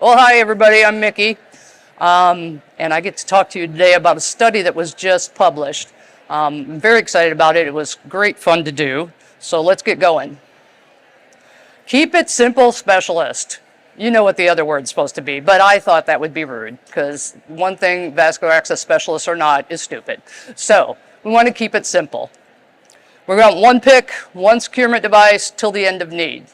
Well, hi everybody, I'm Mickey, and I get to talk to you today about a study that was just published. I'm very excited about it. It was great fun to do, so let's get going. Keep it simple, specialist. You know what the other word's supposed to be, but I thought that would be rude, because one thing, vascular access specialists or not, is stupid. So, we want to keep it simple. We're going one PICC, one securement device, till the end of need.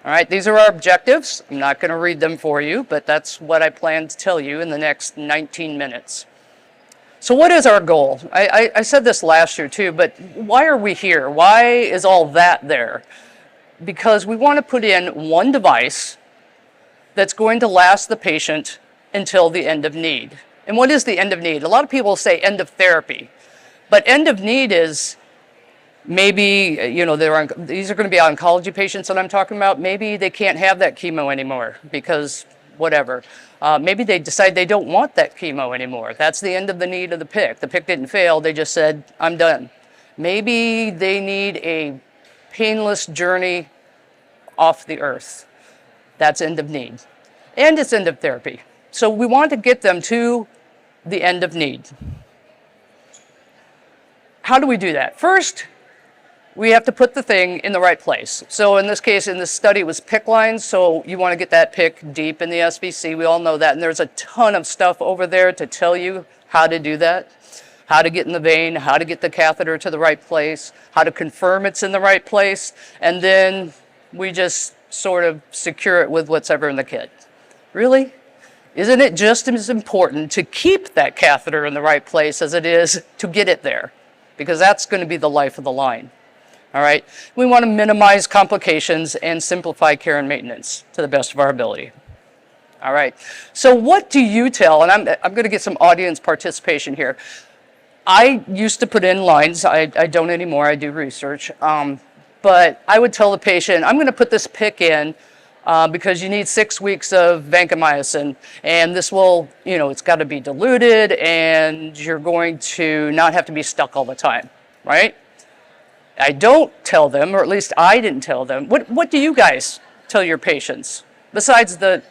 All right, these are our objectives. I'm not going to read them for you, but that's what I plan to tell you in the next 19 minutes. So what is our goal? I said this last year too, but why are we here? Why is all that there? Because we want to put in one device that's going to last the patient until the end of need. And what is the end of need? A lot of people say end of therapy, but end of need is maybe, these are going to be oncology patients that I'm talking about. Maybe they can't have that chemo anymore because whatever. Maybe they decide they don't want that chemo anymore. That's the end of the need of the PICC. The PICC didn't fail. They just said, I'm done. Maybe they need a painless journey off the earth. That's end of need. And it's end of therapy. So we want to get them to the end of need. How do we do that? First, we have to put the thing in the right place. So in this case, in this study, it was PICC lines. So you want to get that PICC deep in the SVC. We all know that. And there's a ton of stuff over there to tell you how to do that, how to get in the vein, how to get the catheter to the right place, how to confirm it's in the right place. And then we just sort of secure it with whatever in the kit. Really? Isn't it just as important to keep that catheter in the right place as it is to get it there? Because that's going to be the life of the line. All right, we want to minimize complications and simplify care and maintenance to the best of our ability. All right, so what do you tell, and I'm going to get some audience participation here. I used to put in lines, I don't anymore, I do research, but I would tell the patient, I'm going to put this PICC in because you need 6 weeks of vancomycin, and this will, it's got to be diluted, and you're going to not have to be stuck all the time, right? I don't tell them, or at least I didn't tell them. What do you guys tell your patients? Besides the,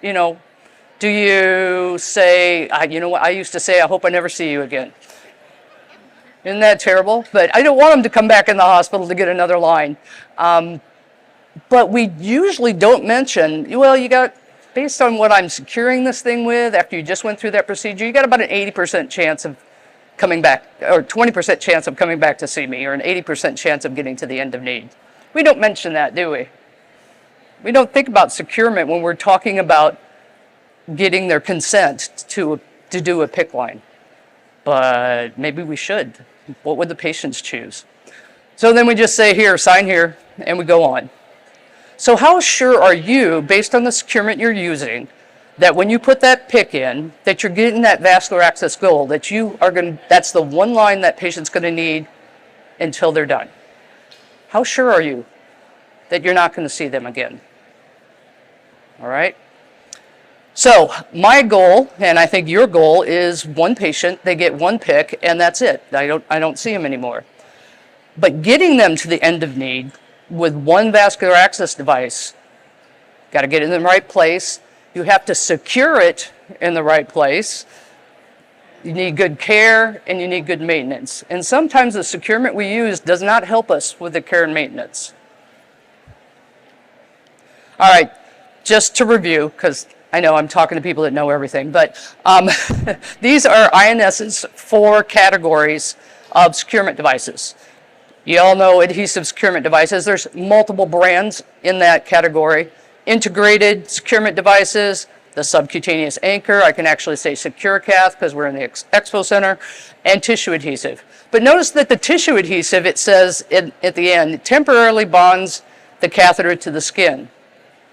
do you say, you know what, I used to say, I hope I never see you again. Isn't that terrible? But I don't want them to come back in the hospital to get another line. But we usually don't mention, well, you got, based on what I'm securing this thing with, after you just went through that procedure, you got about an 80% chance of coming back, or 20% chance of coming back to see me, or an 80% chance of getting to the end of need. We don't mention that, do we? We don't think about securement when we're talking about getting their consent to do a PICC line. But maybe we should. What would the patients choose? So then we just say, here, sign here, and we go on. So how sure are you, based on the securement you're using, that when you put that PICC in, that you're getting that vascular access goal, that you are going to, that's the one line that patient's going to need until they're done? How sure are you that you're not going to see them again? All right? So my goal, and I think your goal, is one patient, they get one PICC, and that's it. I don't see them anymore. But getting them to the end of need with one vascular access device, got to get it in the right place. You have to secure it in the right place. You need good care and you need good maintenance. And sometimes the securement we use does not help us with the care and maintenance. All right, just to review, because I know I'm talking to people that know everything, but these are INS's 4 categories of securement devices. You all know adhesive securement devices. There's multiple brands in that category. Integrated securement devices, the subcutaneous anchor, I can actually say SecureCath because we're in the expo center, and tissue adhesive. But notice that the tissue adhesive, it says at the end, temporarily bonds the catheter to the skin.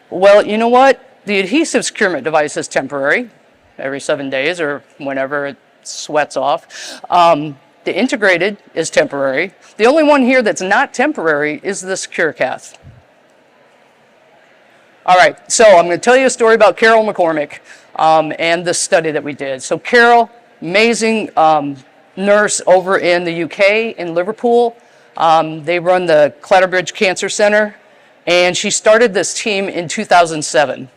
Well, you know what? The adhesive securement device is temporary, every 7 days or whenever it sweats off. The integrated is temporary. The only one here that's not temporary is the SecureCath. All right, so I'm going to tell you a story about Carol McCormick and this study that we did. So Carol, amazing nurse over in the UK, in Liverpool. They run the Clatterbridge Cancer Center, and she started this team in 2007.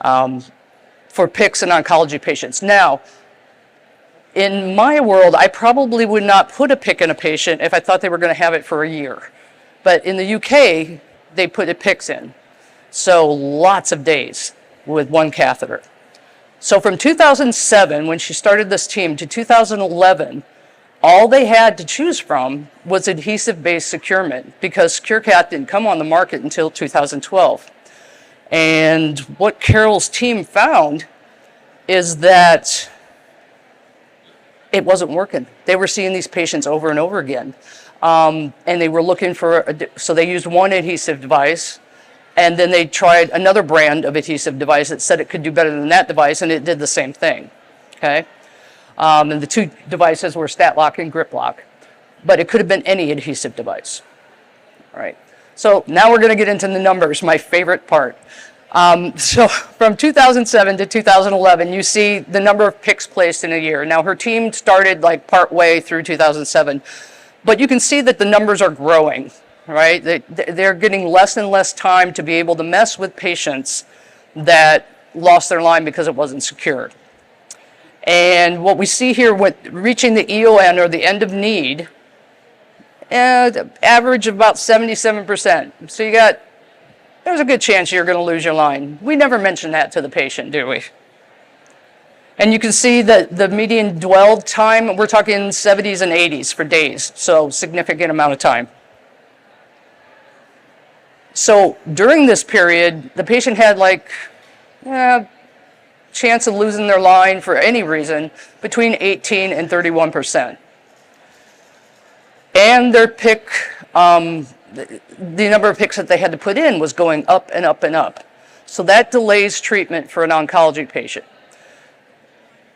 for PICCs in oncology patients. Now, in my world, I probably would not put a PICC in a patient if I thought they were going to have it for a year. But in the UK, they put a PICCs in. So lots of days with one catheter. So from 2007, when she started this team, to 2011, all they had to choose from was adhesive-based securement because SecureCath didn't come on the market until 2012. And what Carol's team found is that it wasn't working. They were seeing these patients over and over again. And they were looking for, so they used one adhesive device, and then they tried another brand of adhesive device that said it could do better than that device, and it did the same thing, okay? And the two devices were StatLock and GripLock, but it could have been any adhesive device, all right? So now we're gonna get into the numbers, my favorite part. So from 2007 to 2011, you see the number of PICCs placed in a year. Now her team started like part way through 2007, but you can see that the numbers are growing, right? They're getting less and less time to be able to mess with patients that lost their line because it wasn't secured. And what we see here with reaching the EON, or the end of need, average of about 77%. So there's a good chance you're going to lose your line. We never mention that to the patient, do we? And you can see that the median dwell time, we're talking 70s and 80s for days, so significant amount of time. So during this period, the patient had like chance of losing their line for any reason between 18 and 31%. And their PICC, the number of PICCs that they had to put in was going up and up and up. So that delays treatment for an oncology patient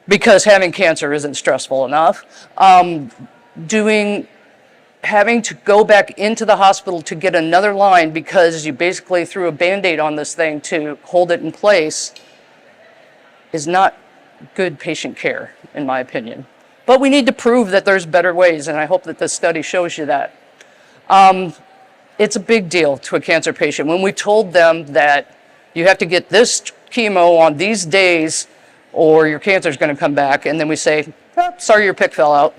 because having cancer isn't stressful enough. Having to go back into the hospital to get another line because you basically threw a Band-Aid on this thing to hold it in place is not good patient care, in my opinion. But we need to prove that there's better ways, and I hope that this study shows you that. It's a big deal to a cancer patient. When we told them that you have to get this chemo on these days or your cancer is going to come back, and then we say, oh, sorry, your PICC fell out.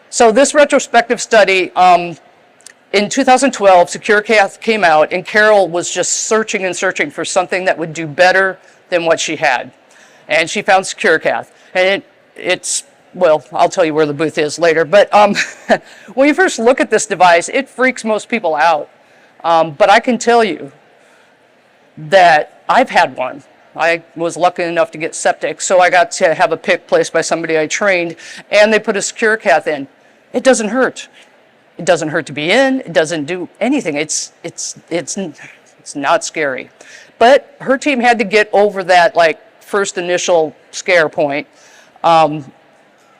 So this retrospective study, in 2012, SecureCath came out, and Carol was just searching and searching for something that would do better than what she had. And she found SecureCath. And it's, well, I'll tell you where the booth is later. But when you first look at this device, it freaks most people out. But I can tell you that I've had one. I was lucky enough to get septic, so I got to have a PICC placed by somebody I trained, and they put a SecureCath in. It doesn't hurt. It doesn't hurt to be in. It doesn't do anything. It's not scary. But her team had to get over that like first initial scare point. And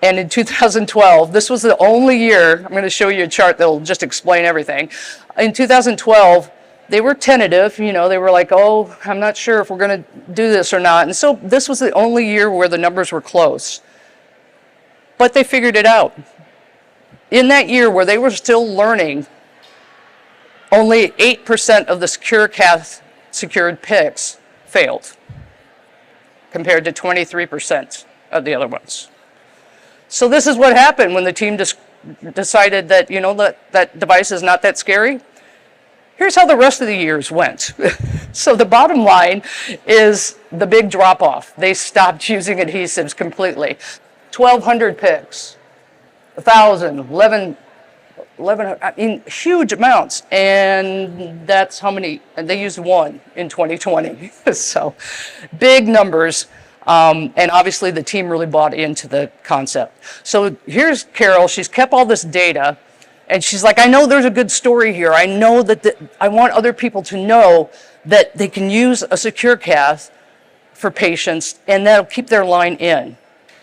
in 2012, this was the only year, I'm going to show you a chart that will just explain everything. In 2012, they were tentative, you know, they were like, oh, I'm not sure if we're going to do this or not. And so this was the only year where the numbers were close. But they figured it out. In that year where they were still learning, only 8% of the SecureCath secured PICCs failed, compared to 23% of the other ones. So this is what happened when the team decided that, you know, that device is not that scary. Here's how the rest of the years went. So the bottom line is the big drop-off. They stopped using adhesives completely. 1,200 PICCs, 1,000, 1,100, I mean, huge amounts. And that's how many, and they used one in 2020. So big numbers. And obviously the team really bought into the concept. So here's Carol, she's kept all this data, and she's like, I know there's a good story here. I know that I want other people to know that they can use a SecureCath for patients and that'll keep their line in.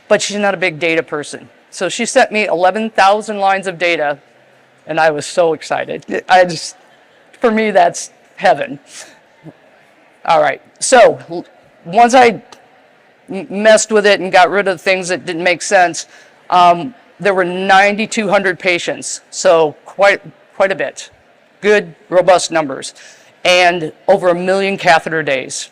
But she's not a big data person. So she sent me 11,000 lines of data, and I was so excited. For me, that's heaven. All right, so once I messed with it and got rid of things that didn't make sense, there were 9,200 patients, so quite a bit. Good, robust numbers. and over 1 million catheter days.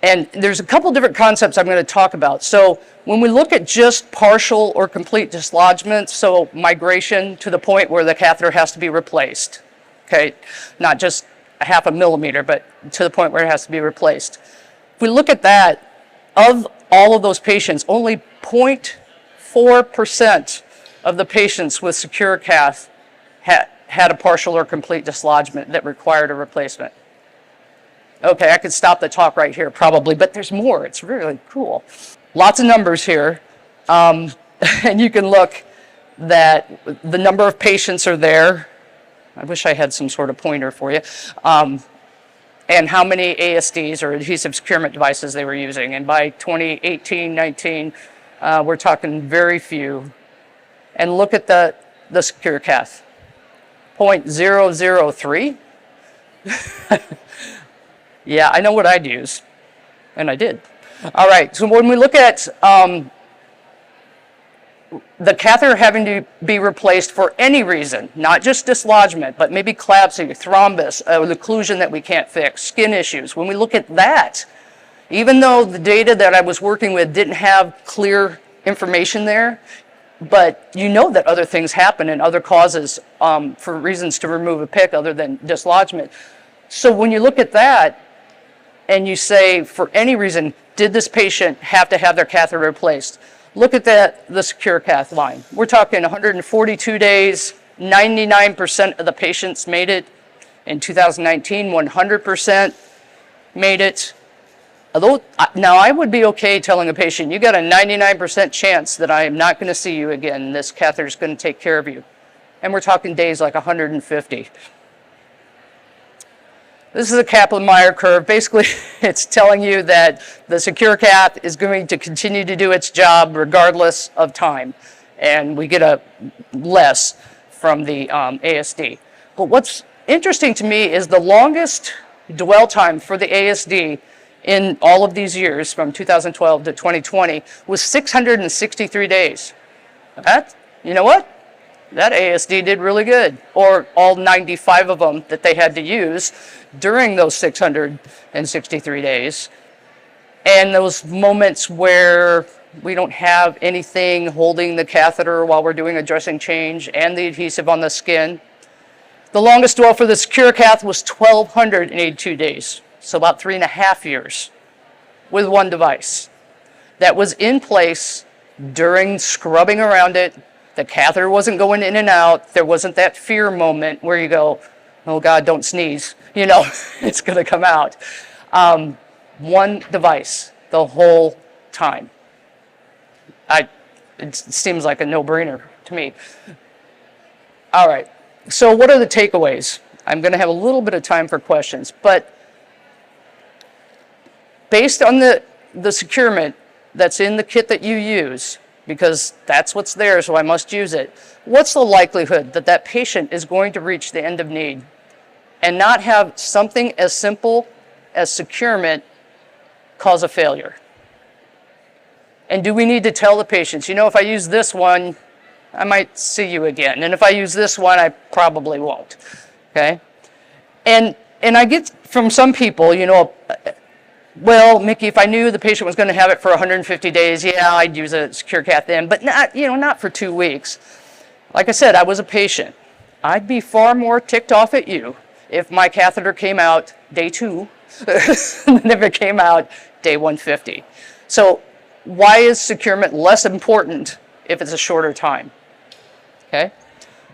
And there's a couple different concepts I'm going to talk about. So when we look at just partial or complete dislodgement, so migration to the point where the catheter has to be replaced, okay, not just a 0.5 millimeter, but to the point where it has to be replaced. If we look at that, of all of those patients, only 0.4% of the patients with secure cath had a partial or complete dislodgement that required a replacement. Okay, I could stop the talk right here probably, but there's more. It's really cool. Lots of numbers here. And you can look that the number of patients are there. I wish I had some sort of pointer for you. And how many ASDs or adhesive securement devices they were using. And by 2018, 19, we're talking very few. And look at the secure cath, 0.003. Yeah, I know what I'd use, and I did. All right, so when we look at the catheter having to be replaced for any reason, not just dislodgement, but maybe collapsing, thrombus, an occlusion that we can't fix, skin issues. When we look at that, even though the data that I was working with didn't have clear information there, but you know that other things happen and other causes for reasons to remove a PICC other than dislodgement. So when you look at that and you say, for any reason, did this patient have to have their catheter replaced? Look at the secure cath line. We're talking 142 days, 99% of the patients made it. In 2019, 100% made it. Although, now I would be okay telling a patient, you got a 99% chance that I am not going to see you again. This catheter is going to take care of you. And we're talking days like 150. This is a Kaplan-Meier curve. Basically, it's telling you that the secure cath is going to continue to do its job regardless of time. And we get a less from the ASD. But what's interesting to me is the longest dwell time for the ASD in all of these years, from 2012 to 2020, was 663 days. That, you know what? That ASD did really good, or all 95 of them that they had to use during those 663 days. And those moments where we don't have anything holding the catheter while we're doing a dressing change and the adhesive on the skin. The longest dwell for the secure cath was 1,282 days, so about 3.5 years with one device that was in place during scrubbing around it. The catheter wasn't going in and out. There wasn't that fear moment where you go, oh God, don't sneeze. You know, it's going to come out. One device the whole time. It seems like a no-brainer to me. All right, so what are the takeaways? I'm going to have a little bit of time for questions, but based on the securement that's in the kit that you use, because that's what's there, so I must use it. What's the likelihood that that patient is going to reach the end of need and not have something as simple as securement cause a failure? And do we need to tell the patients, you know, if I use this one, I might see you again. And if I use this one, I probably won't, okay? And I get from some people, you know, well, Mickey, if I knew the patient was going to have it for 150 days, yeah, I'd use a secure cath then, but not, you know, not for 2 weeks. Like I said, I was a patient. I'd be far more ticked off at you if my catheter came out day 2 than if it came out day 150. So why is securement less important if it's a shorter time? Okay,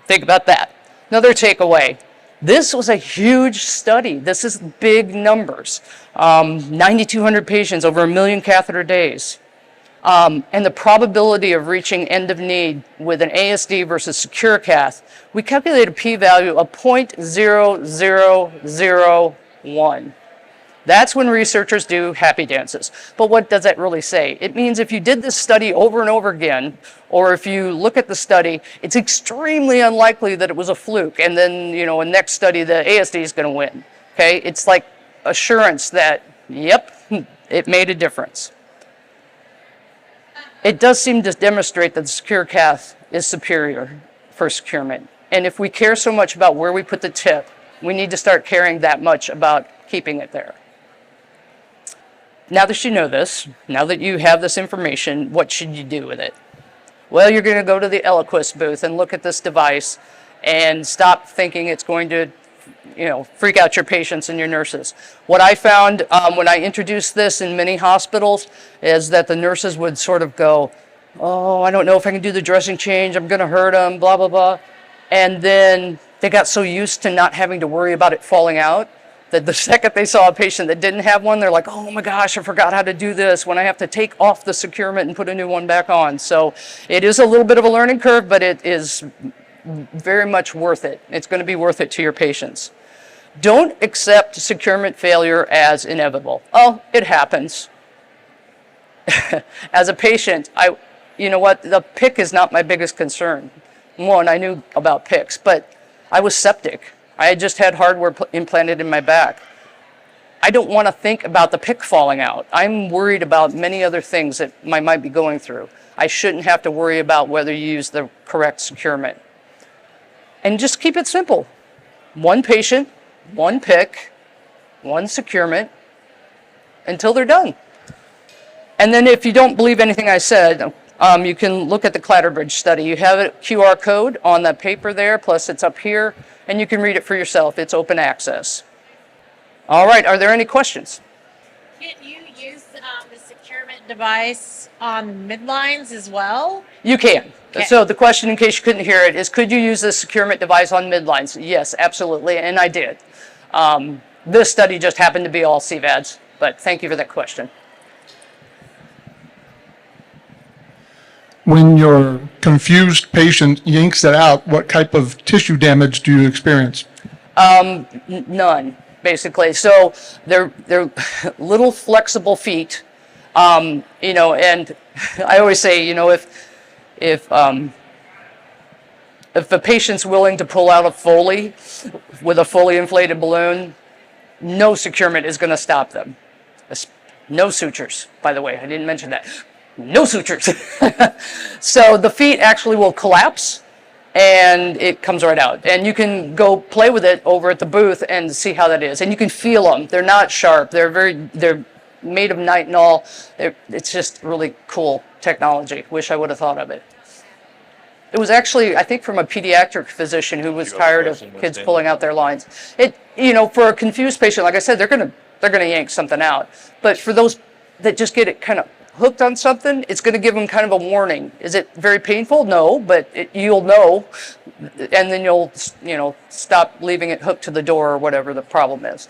think about that. Another takeaway. This was a huge study. This is big numbers. 9,200 patients, over 1 million catheter days. And the probability of reaching end of need with an ASD versus secure cath, we calculated a p-value of 0.0001. That's when researchers do happy dances. But what does that really say? It means if you did this study over and over again, or if you look at the study, it's extremely unlikely that it was a fluke. And then, you know, in next study, the ASD is going to win. Okay? It's like assurance that, yep, it made a difference. It does seem to demonstrate that the secure cath is superior for securement. And if we care so much about where we put the tip, We need to start caring that much about keeping it there. Now that you know this, now that you have this information, what should you do with it? Well, you're going to go to the Eliquis booth and look at this device and stop thinking it's going to, freak out your patients and your nurses. What I found when I introduced this in many hospitals is that the nurses would sort of go, oh, I don't know if I can do the dressing change. I'm going to hurt them, blah, blah, blah. And then they got so used to not having to worry about it falling out that the second they saw a patient that didn't have one, they're like, oh my gosh, I forgot how to do this when I have to take off the securement and put a new one back on. So it is a little bit of a learning curve, but it is very much worth it. It's going to be worth it to your patients. Don't accept securement failure as inevitable. Oh, it happens. As a patient, you know what, the PICC is not my biggest concern. One, I knew about PICCs, but I was septic. I had just had hardware implanted in my back. I don't want to think about the PICC falling out. I'm worried about many other things that I might be going through. I shouldn't have to worry about whether you use the correct securement. And just keep it simple. One patient, one PICC, one securement, until they're done. And then if you don't believe anything I said, you can look at the Clatterbridge study. You have a QR code on the paper there, plus it's up here, and you can read it for yourself. It's open access. All right, are there any questions? Can you use the securement device on midlines as well? You can. Okay. So the question, in case you couldn't hear it, is could you use the securement device on midlines? Yes, absolutely, and I did. This study just happened to be all CVADs, but thank you for that question. When your confused patient yanks it out, what type of tissue damage do you experience? None, basically. So they're little flexible feet, and I always say, if the patient's willing to pull out a Foley with a fully inflated balloon, no securement is going to stop them. No sutures, by the way. I didn't mention that. No sutures. So the feet actually will collapse and it comes right out. And you can go play with it over at the booth and see how that is. And you can feel them. They're not sharp. They're made of nitinol. It's just really cool technology. Wish I would have thought of it. It was actually, I think, from a pediatric physician who was tired of kids pulling out their lines. For a confused patient, like I said, they're gonna yank something out. But for those that just get it kind of hooked on something, it's going to give them kind of a warning. Is it very painful? No, but you'll know, and then you'll stop leaving it hooked to the door or whatever the problem is.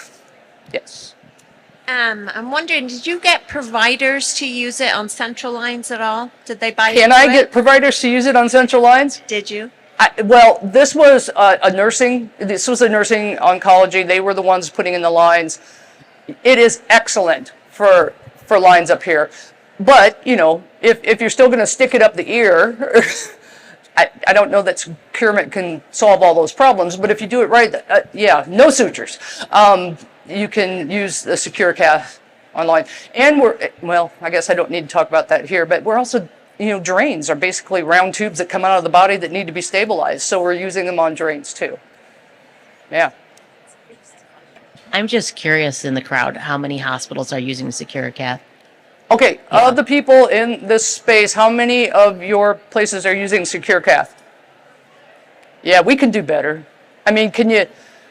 Yes. I'm wondering, did you get providers to use it on central lines at all? Did they buy Can I get providers to use it on central lines? Did you? This was a nursing oncology. They were the ones putting in the lines. It is excellent for lines up here. But, if you're still going to stick it up the ear, I don't know that securement can solve all those problems, but if you do it right, no sutures. You can use the SecureCath online. And I guess I don't need to talk about that here, but we're also, drains are basically round tubes that come out of the body that need to be stabilized. So we're using them on drains too. Yeah. I'm just curious in the crowd, how many hospitals are using SecureCath? Okay, of the people in this space, how many of your places are using SecureCath? Yeah, we can do better. I mean,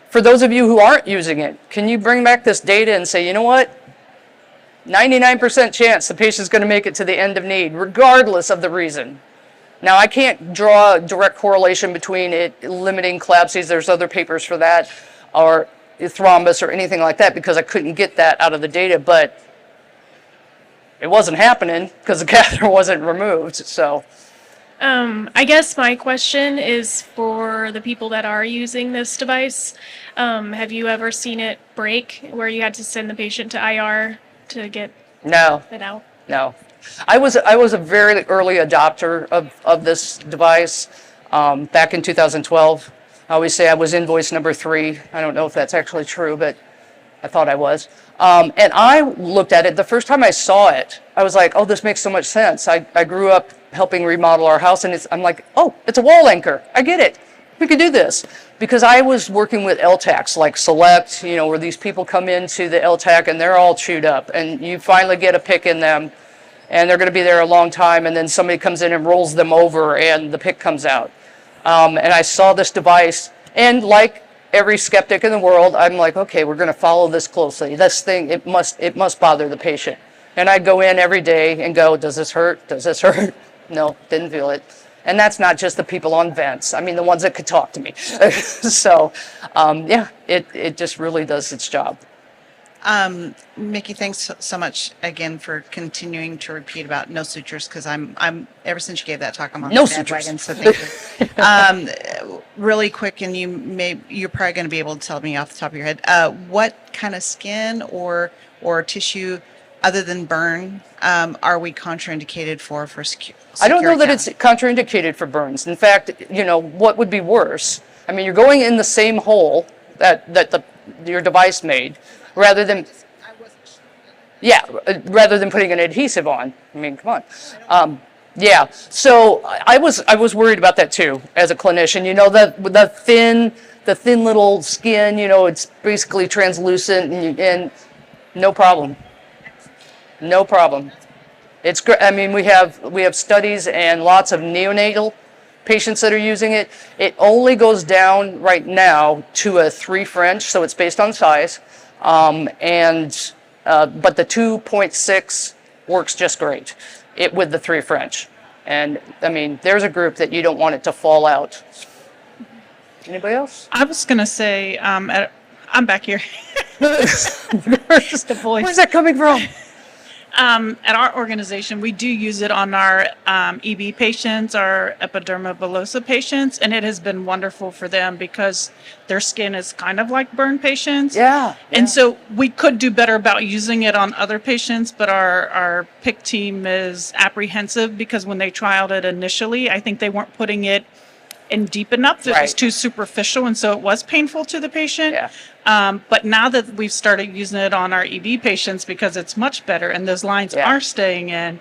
for those of you who aren't using it, can you bring back this data and say, you know what? 99% chance the patient's going to make it to the end of need, regardless of the reason. Now, I can't draw a direct correlation between it limiting collapses. There's other papers for that, or thrombus or anything like that, because I couldn't get that out of the data, but it wasn't happening because the catheter wasn't removed. So I guess my question is for the people that are using this device. Have you ever seen it break where you had to send the patient to IR to get it out? No. I was a very early adopter of this device back in 2012. I always say I was invoice number 3. I don't know if that's actually true, but I thought I was. And I looked at it, the first time I saw it, I was like, oh, this makes so much sense. I grew up helping remodel our house, and I'm like, oh, it's a wall anchor. I get it. we could do this. Because I was working with LTACs like Select, where these people come into the LTAC and they're all chewed up, and you finally get a pick in them, and they're going to be there a long time, and then somebody comes in and rolls them over, and the pick comes out. And I saw this device, and like every skeptic in the world, I'm like, okay, we're going to follow this closely. This thing, it must bother the patient. And I'd go in every day and go, does this hurt? Does this hurt? No, didn't feel it. And that's not just the people on vents. I mean, the ones that could talk to me. So, yeah, it just really does its job. Mickey, thanks so much again for continuing to repeat about no sutures, because I'm ever since you gave that talk, I'm on No the bandwagon, sutures. so thank you. Really quick, and you're probably going to be able to tell me off the top of your head, what kind of skin or tissue other than burn are we contraindicated for I don't know that Securicam? it's contraindicated for burns. In fact, what would be worse? I mean, you're going in the same hole that your device made, rather than putting an adhesive on. I mean, come on. Yeah. So I was worried about that too as a clinician. The thin little skin. It's basically translucent, and no problem. No problem. It's great. I mean, we have studies and lots of neonatal patients that are using it. It only goes down right now to a 3 French, so it's based on size. But the 2.6 works just great with the 3 French. And I mean, there's a group that you don't want it to fall out. Anybody else? I was going to say, I'm back here. Where's that coming from? At our organization, we do use it on our EB patients, our epidermal bullosa patients, and it has been wonderful for them because their skin is kind of like burn patients. Yeah. And so we could do better about using it on other patients, but our PIC team is apprehensive because when they trialed it initially, I think they weren't putting it in deep enough. It was Right. too superficial, and so it was painful to the patient. Yeah. But now that we've started using it on our EB patients because it's much better and those lines Yeah. are staying in,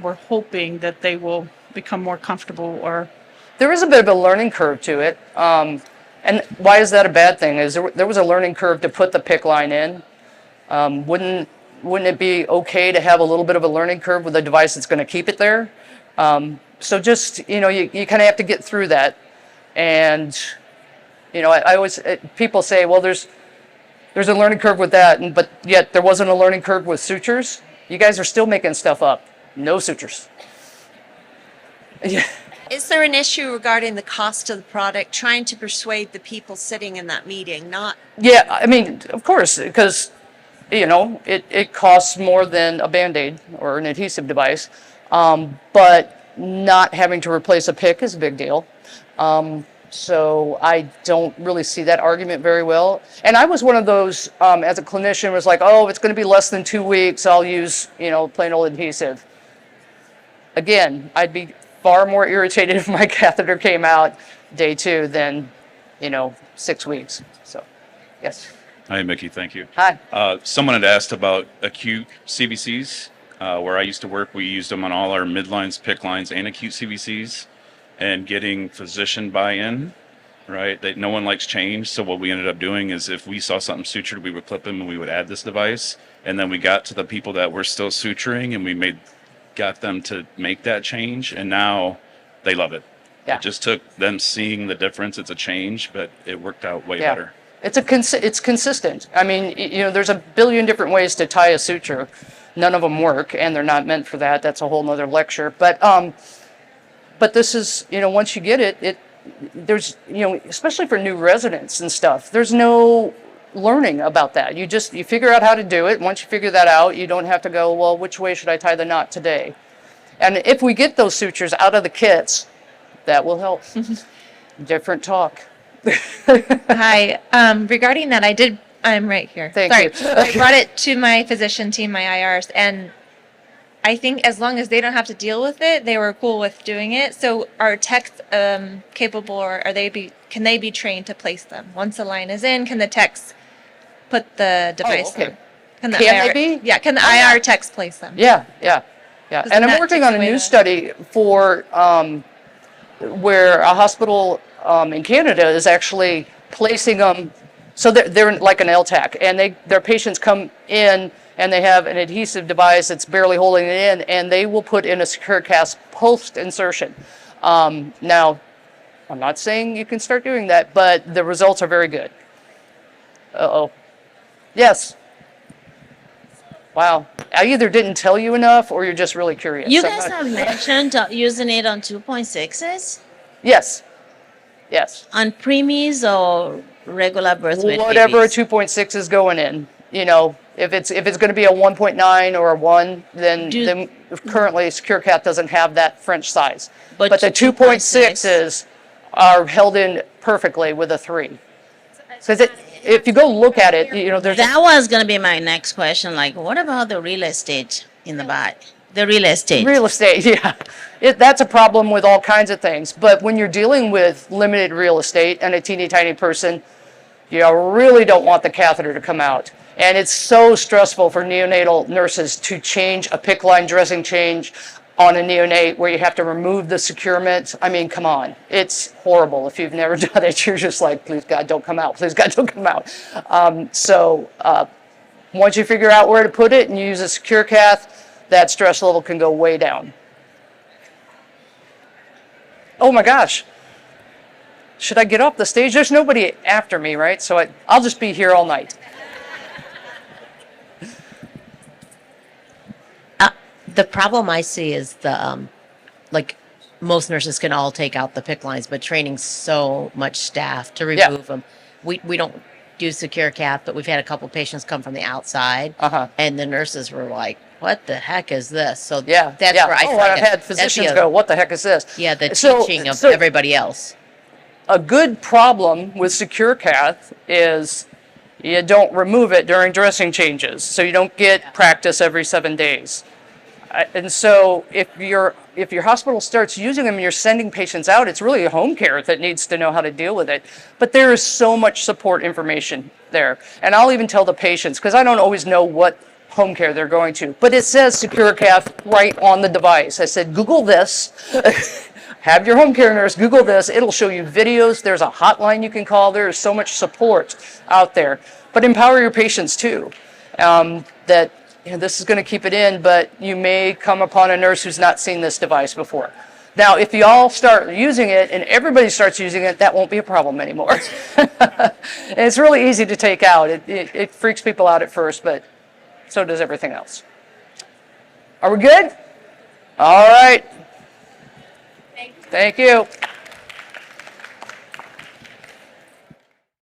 we're hoping that they will become more comfortable or There is a bit of a learning curve to it. And why is that a bad thing? Is there was a learning curve to put the PICC line in. Wouldn't it be okay to have a little bit of a learning curve with a device that's going to keep it there? So just, you kind of have to get through that. And, I always, people say, well, there's a learning curve with that, but yet there wasn't a learning curve with sutures. You guys are still making stuff up. No sutures. Yeah. Is there an issue regarding the cost of the product, trying to persuade the people sitting in that meeting, not? Yeah, I mean, of course, because, it costs more than a Band-Aid or an adhesive device. But not having to replace a PICC is a big deal. So I don't really see that argument very well. And I was one of those, as a clinician, was like, oh, it's going to be less than 2 weeks, I'll use, plain old adhesive. Again, I'd be far more irritated if my catheter came out day 2 than, 6 weeks. So, yes. Hi, Mickey. Thank you. Hi. Someone had asked about acute CVCs. Where I used to work, we used them on all our midlines, PICC lines, and acute CVCs, and getting physician buy-in, right? That no one likes change. So what we ended up doing is if we saw something sutured, we would clip them and we would add this device. And then we got to the people that were still suturing, and we got them to make that change, and now they love it. Yeah. It just took them seeing the difference. It's a change, but it worked out way Yeah. better. It's consistent. I mean, there's a billion different ways to tie a suture. None of them work, and they're not meant for that. That's a whole nother lecture. But this is, once you get it, there's, especially for new residents and stuff, there's no learning about that. You figure out how to do it. Once you figure that out, you don't have to go, well, which way should I tie the knot today? And if we get those sutures out of the kits, that will help. Different talk. Hi. Regarding that, I'm right here. Thank Sorry. you. I brought it to my physician team, my IRs, and I think as long as they don't have to deal with it, they were cool with doing it. So are techs capable, or can they be trained to place them? Once the line is in, can the techs put the device okay. in? Can the Can IR, they be? Yeah, can the yeah. IR techs place them? Yeah. then And I'm that working takes on a away new the- study for where a hospital in Canada is actually placing them, so they're like an LTAC, and their patients come in and they have an adhesive device that's barely holding it in, and they will put in a secure cast post-insertion. Now, I'm not saying you can start doing that, but the results are very good. Uh-oh. Yes. Wow. I either didn't tell you enough or you're just really curious. You I'm guys not- have mentioned using it on 2.6s, Yes. Yes. on preemies or regular birth weight Whatever a babies? 2.6 is going in, you know, if it's going to be a 1.9 or a 1, then currently SecureCath doesn't have that French size. But But the 2.6 2.6s are held in perfectly with a 3. Because if you go look at it, you know, there's That was gonna be my next question. Like, what about the real estate in the back? The real estate. real estate, yeah. That's a problem with all kinds of things. But when you're dealing with limited real estate and a teeny tiny person, you really don't want the catheter to come out. And it's so stressful for neonatal nurses to change a PICC line dressing change on a neonate where you have to remove the securement. I mean, come on. It's horrible. If you've never done it, you're just like, please God, don't come out. Please God, don't come out. Once you figure out where to put it and you use a secure cath, that stress level can go way down. Oh my gosh. Should I get off the stage? There's nobody after me, right? So I'll just be here all night. The problem I see is the, like, most nurses can all take out the PICC lines, but training so much staff to Yeah. remove them. We don't do secure cath, but we've had a couple patients come from the outside, Uh-huh. and the nurses were like, "What the heck is this?" So Yeah. that's yeah. where I oh, find I've it. had That's physicians the- go, what the heck is this? Yeah, the So- teaching of so- everybody else. A good problem with secure cath is you don't remove it during dressing changes, so you don't get practice every 7 days. And so if your hospital starts using them and you're sending patients out, it's really home care that needs to know how to deal with it. But there is so much support information there. And I'll even tell the patients, because I don't always know what home care they're going to, but it says secure cath right on the device. I said, Google this. Have your home care nurse Google this. It'll show you videos. There's a hotline you can call. There is so much support out there. But empower your patients too. That this is going to keep it in, but you may come upon a nurse who's not seen this device before. Now, if you all start using it and everybody starts using it, that won't be a problem anymore. And it's really easy to take out. It freaks people out at first, but so does everything else. Are we good? All right. Thank you.